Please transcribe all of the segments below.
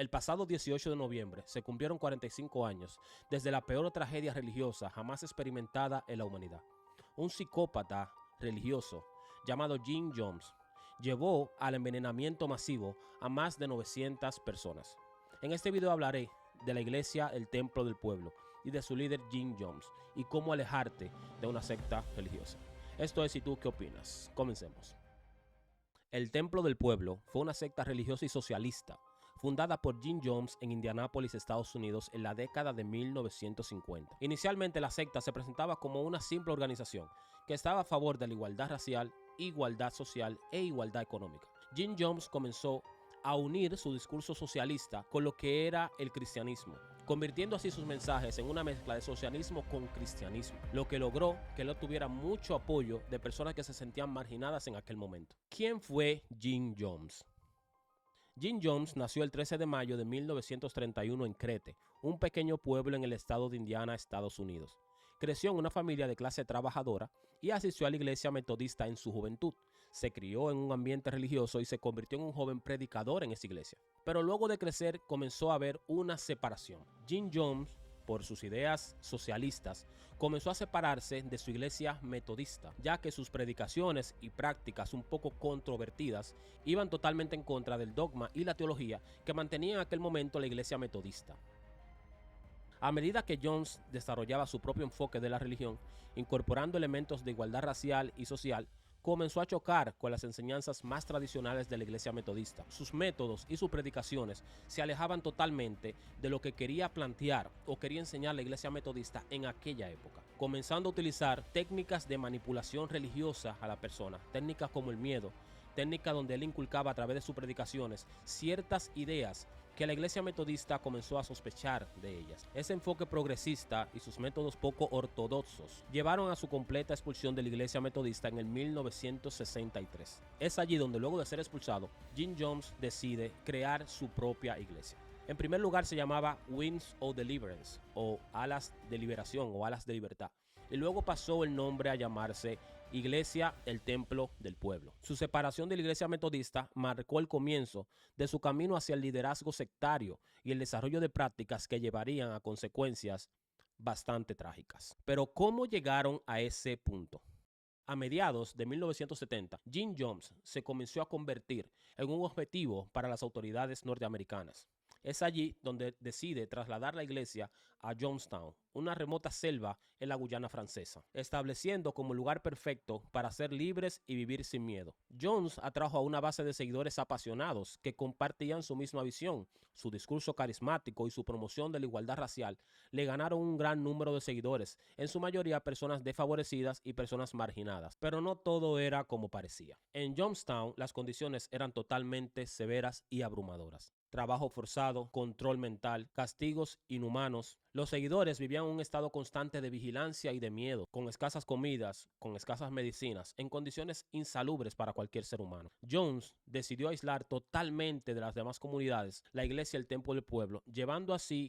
El pasado 18 de noviembre se cumplieron 45 años desde la peor tragedia religiosa jamás experimentada en la humanidad. Un psicópata religioso llamado Jim Jones llevó al envenenamiento masivo a más de 900 personas. En este video hablaré de la iglesia El Templo del Pueblo y de su líder Jim Jones y cómo alejarte de una secta religiosa. Esto es ¿Y tú qué opinas? Comencemos. El Templo del Pueblo fue una secta religiosa y socialista fundada por Jim Jones en Indianápolis, Estados Unidos, en la década de 1950. Inicialmente la secta se presentaba como una simple organización que estaba a favor de la igualdad racial, igualdad social e igualdad económica. Jim Jones comenzó a unir su discurso socialista con lo que era el cristianismo, convirtiendo así sus mensajes en una mezcla de socialismo con cristianismo, lo que logró que él obtuviera mucho apoyo de personas que se sentían marginadas en aquel momento. ¿Quién fue Jim Jones? Jim Jones nació el 13 de mayo de 1931 en Crete, un pequeño pueblo en el estado de Indiana, Estados Unidos. Creció en una familia de clase trabajadora y asistió a la iglesia metodista en su juventud. Se crió en un ambiente religioso y se convirtió en un joven predicador en esa iglesia. Pero luego de crecer comenzó a haber una separación. Jim Jones, por sus ideas socialistas, comenzó a separarse de su iglesia metodista, ya que sus predicaciones y prácticas un poco controvertidas iban totalmente en contra del dogma y la teología que mantenía en aquel momento la iglesia metodista. A medida que Jones desarrollaba su propio enfoque de la religión, incorporando elementos de igualdad racial y social, comenzó a chocar con las enseñanzas más tradicionales de la iglesia metodista. Sus métodos y sus predicaciones se alejaban totalmente de lo que quería plantear o quería enseñar la iglesia metodista en aquella época, comenzando a utilizar técnicas de manipulación religiosa a la persona, técnicas como el miedo, técnica donde él inculcaba a través de sus predicaciones ciertas ideas que la iglesia metodista comenzó a sospechar de ellas. Ese enfoque progresista y sus métodos poco ortodoxos llevaron a su completa expulsión de la iglesia metodista en el 1963. Es allí donde, luego de ser expulsado, Jim Jones decide crear su propia iglesia. En primer lugar se llamaba Wings of Deliverance, o Alas de Liberación o Alas de Libertad, y luego pasó el nombre a llamarse Iglesia El Templo del Pueblo. Su separación de la iglesia metodista marcó el comienzo de su camino hacia el liderazgo sectario y el desarrollo de prácticas que llevarían a consecuencias bastante trágicas. Pero ¿cómo llegaron a ese punto? A mediados de 1970, Jim Jones se comenzó a convertir en un objetivo para las autoridades norteamericanas. Es allí donde decide trasladar la iglesia a Jonestown, una remota selva en la Guyana francesa, estableciendo como lugar perfecto para ser libres y vivir sin miedo. Jones atrajo a una base de seguidores apasionados que compartían su misma visión. Su discurso carismático y su promoción de la igualdad racial le ganaron un gran número de seguidores, en su mayoría personas desfavorecidas y personas marginadas. Pero no todo era como parecía. En Jonestown las condiciones eran totalmente severas y abrumadoras. Trabajo forzado, control mental, castigos inhumanos. Los seguidores vivían en un estado constante de vigilancia y de miedo, con escasas comidas, con escasas medicinas, en condiciones insalubres para cualquier ser humano. Jones decidió aislar totalmente de las demás comunidades la iglesia El Templo del Pueblo,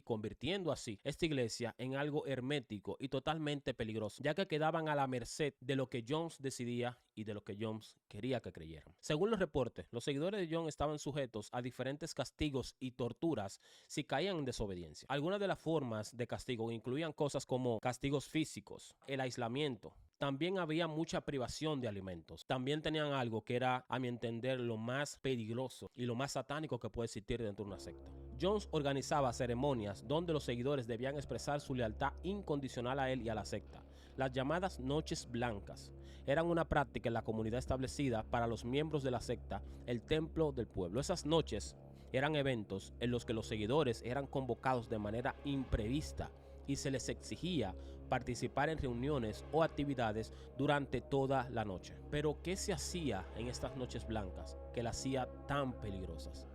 convirtiendo así esta iglesia en algo hermético y totalmente peligroso, ya que quedaban a la merced de lo que Jones decidía y de lo que Jones quería que creyeran. Según los reportes, los seguidores de Jones estaban sujetos a diferentes castigos y torturas si caían en desobediencia. Algunas de las formas de castigo incluían cosas como castigos físicos, el aislamiento. También había mucha privación de alimentos. También tenían algo que era, a mi entender, lo más peligroso y lo más satánico que puede existir dentro de una secta. Jones organizaba ceremonias donde los seguidores debían expresar su lealtad incondicional a él y a la secta. Las llamadas noches blancas eran una práctica en la comunidad establecida para los miembros de la secta El Templo del Pueblo. Esas noches eran eventos en los que los seguidores eran convocados de manera imprevista y se les exigía participar en reuniones o actividades durante toda la noche. Pero ¿qué se hacía en estas noches blancas que las hacía tan peligrosas?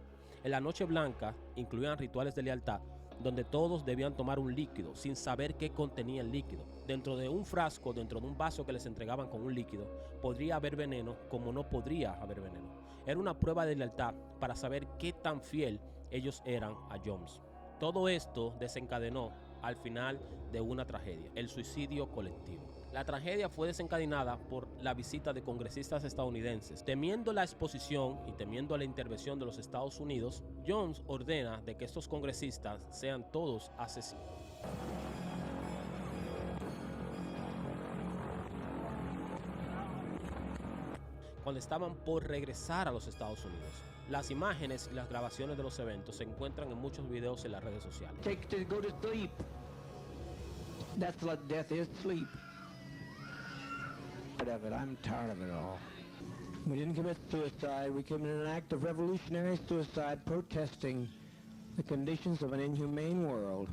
En la noche blanca incluían rituales de lealtad donde todos debían tomar un líquido sin saber qué contenía el líquido. Dentro de un frasco, dentro de un vaso que les entregaban con un líquido, podría haber veneno como no podría haber veneno. Era una prueba de lealtad para saber qué tan fiel ellos eran a Jones. Todo esto desencadenó al final de una tragedia, el suicidio colectivo. La tragedia fue desencadenada por la visita de congresistas estadounidenses. Temiendo la exposición y temiendo la intervención de los Estados Unidos, Jones ordena de que estos congresistas sean todos asesinos. Cuando estaban por regresar a los Estados Unidos. Las imágenes y las grabaciones de los eventos se encuentran en muchos videos en las redes sociales. Go to sleep. That's what death is, sleep. Whatever, I'm tired of it all. We didn't commit suicide, we committed an act of revolutionary suicide protesting the conditions of an inhumane world.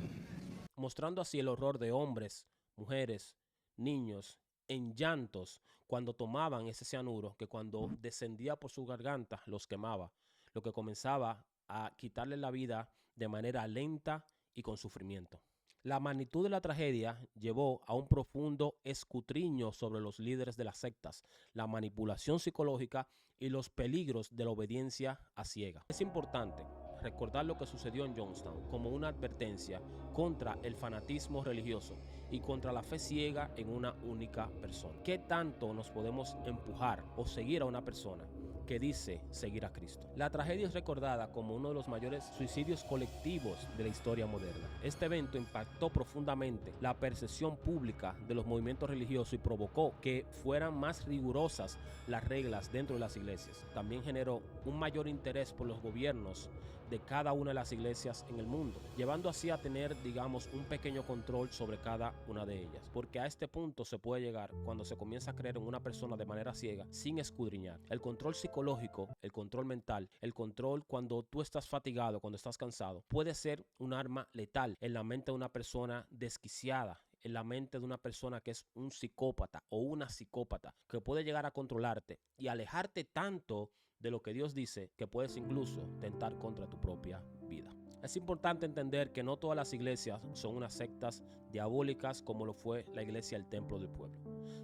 Mostrando así el horror de hombres, mujeres, niños, en llantos cuando tomaban ese cianuro que cuando descendía por su garganta los quemaba, lo que comenzaba a quitarle la vida de manera lenta y con sufrimiento. La magnitud de la tragedia llevó a un profundo escudriño sobre los líderes de las sectas, la manipulación psicológica y los peligros de la obediencia a ciega. Es importante recordar lo que sucedió en Jonestown como una advertencia contra el fanatismo religioso y contra la fe ciega en una única persona. ¿Qué tanto nos podemos empujar o seguir a una persona que dice seguir a Cristo? La tragedia es recordada como uno de los mayores suicidios colectivos de la historia moderna. Este evento impactó profundamente la percepción pública de los movimientos religiosos y provocó que fueran más rigurosas las reglas dentro de las iglesias. También generó un mayor interés por los gobiernos de cada una de las iglesias en el mundo, llevando así a tener, digamos, un pequeño control sobre cada una de ellas, porque a este punto se puede llegar cuando se comienza a creer en una persona de manera ciega sin escudriñar. El control psicológico, el control mental, el control cuando tú estás fatigado, cuando estás cansado, puede ser un arma letal en la mente de una persona desquiciada, en la mente de una persona que es un psicópata o una psicópata, que puede llegar a controlarte y alejarte tanto de lo que Dios dice que puedes incluso tentar contra tu propia vida. Es importante entender que no todas las iglesias son unas sectas diabólicas como lo fue la iglesia del Templo del Pueblo.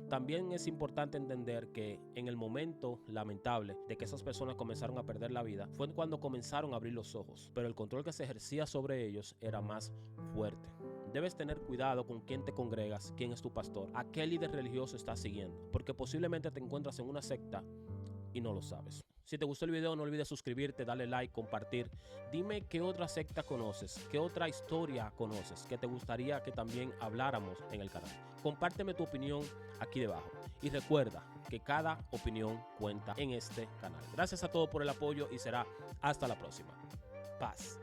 También es importante entender que en el momento lamentable de que esas personas comenzaron a perder la vida fue cuando comenzaron a abrir los ojos, pero el control que se ejercía sobre ellos era más fuerte. Debes tener cuidado con quién te congregas, quién es tu pastor, a qué líder religioso estás siguiendo, porque posiblemente te encuentras en una secta y no lo sabes. Si te gustó el video, no olvides suscribirte, darle like, compartir. Dime qué otra secta conoces, qué otra historia conoces que te gustaría que también habláramos en el canal. Compárteme tu opinión aquí debajo. Y recuerda que cada opinión cuenta en este canal. Gracias a todos por el apoyo y será hasta la próxima. Paz.